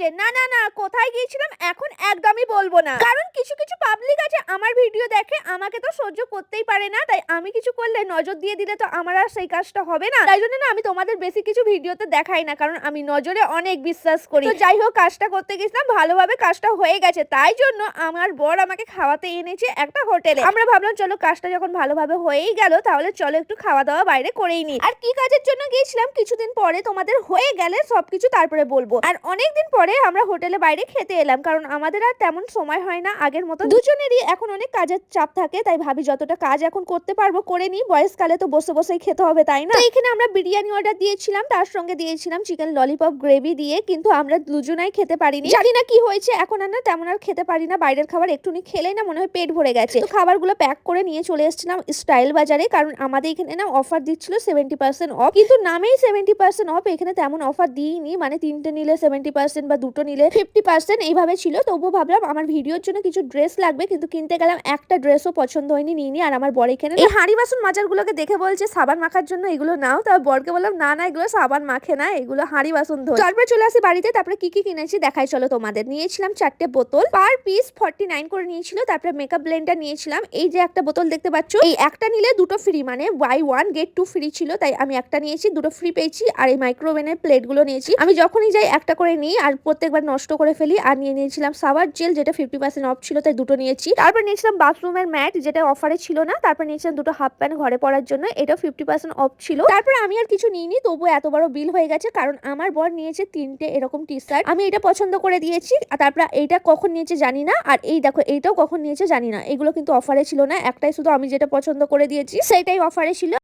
বাজে। না না না, কোথায় গিয়েছিলাম এখন একদমই বলবো না, কারণ কিছু কিছু পাবলিক আছে আমার ভিডিও দেখে, আমাকে তো সহ্য করতেই পারে না, তাই আমি কিছু করলে নজর দিয়ে দিলে তো আমার আর সেই কাজটা হবে না। তাই জন্য না আমি তোমাদের বেশি কিছু ভিডিওতে দেখাই না, কারণ আমি নজরে অনেক বিশ্বাস করি। তো যাই হোক, কাজটা করতে গেছিলাম, ভালোভাবে কাজটা হয়ে গেছে, তাই জন্য আমার বর আমাকে খাওয়াতে এনেছে একটা হোটেলে। আমরা ভাবলাম চলো কাজটা যখন ভালোভাবে হয়েই গেল, তাহলে চলো একটু খাওয়া দাওয়া বাইরে করেই নি। আর কি কাজের জন্য গিয়েছিলাম কিছুদিন পরে তোমাদের হয়ে গেলে সবকিছু তারপরে বলবো। আর অনেকদিন পরে আমরা হোটেলে বাইরে খেতে এলাম, কারণ আমাদের আর তেমন সময় হয় না আগের মতো, দুজনেরই এখন অনেক কাজের চাপ থাকে, তাই ভাবি যতটা কাজ এখন করতে পারবো করে নি, বয়সকালে তো বসে বসেই খেতে হবে তাই না। তো এখানে আমরা বিরিয়ানি অর্ডার দিয়েছিলাম, তার সঙ্গে দিয়েছিলাম চিকেন ললিপপ গ্রেভি দিয়ে, কিন্তু আমরা দুজনাই খেতে পারিনি, জানি না কি হয়েছে, এখন আর না তেমন আর খেতে পারি না বাইরের খাবার, একটুনি খেলেই না মনে হয় পেট ভরে গেছে। তো খাবারগুলো প্যাক করে নিয়ে চলে এসেছিলাম স্টাইল বাজারে, কারণ আমাদের এখানে না অফার দিচ্ছিল 70% অফ, কিন্তু নামেই 70% অফ, এখানে তেমন অফার দিইনি, মানে তিনটে নিলে 70% বা দুটো নিলে 50% এইভাবে ছিল। তবুও ভাবলাম আমার ভিডিওর জন্য কিছু ড্রেস লাগবে, কিন্তু কিনতে গেলাম একটা ড্রেসও পছন্দ হয়নি, নিইনি। আর আমার বর এখানে এই হাঁড়ি বাসন মাজারগুলোকে দেখে বলছে সাবান মাখার জন্য এগুলো নাও, তার বরকে বললাম না না এগুলো সাবান মাখে না, এগুলো হাঁড়ি বাসন ধোয়। তারপরে চলে আসি বাড়িতে, তারপরে কি কি কিনেছি দেখাই চলো তোমাদের। নিয়েছিলাম 4টে বোতল, পার পিস 49 করে নিয়েছিল। তারপরে মেকআপ ব্লেন্ডার নিয়েছিলাম, এই যে একটা বোতল দেখতে পাচ্ছ, এই একটা নিলে দুটো ফ্রি, মানে বাই 1 গেট 2 ফ্রি ছিল, তাই আমি একটা নিয়েছি, দুটো ফ্রি পেয়েছি। আর এই মাইক্রোওভেনের প্লেট গুলো নিয়েছি, আমি যখনই যাই একটা করে নিই আর প্রত্যেকবার নষ্ট করে ফেলি। আর নিয়েছিলাম সাবার জেল, যেটা 50% অফ ছিল, তাই দুটো নিয়েছি। তারপর নিয়েছিলাম বাথরুমের ম্যাট, যেটা অফারে ছিল না। তারপর নিয়েছিলাম দুটো হাফ প্যান্ট ঘরে পরার জন্য, এটাও 50% অফ ছিল। তারপর আমি আর কিছু নিইনি, তবু এত বড় বিল হয়ে গেছে, কারণ আমার বর নিয়েছে 3টে এরকম টি শার্ট, আমি এটা পছন্দ করে দিয়েছি। আর তারপর এইটা কখন নিয়েছে জানি না, আর এই দেখো এইটাও কখন নিয়েছে জানি না, এগুলো কিন্তু অফারে ছিল না, একটাই শুধু আমি যেটা পছন্দ করে দিয়েছি সেটাই অফারে ছিল।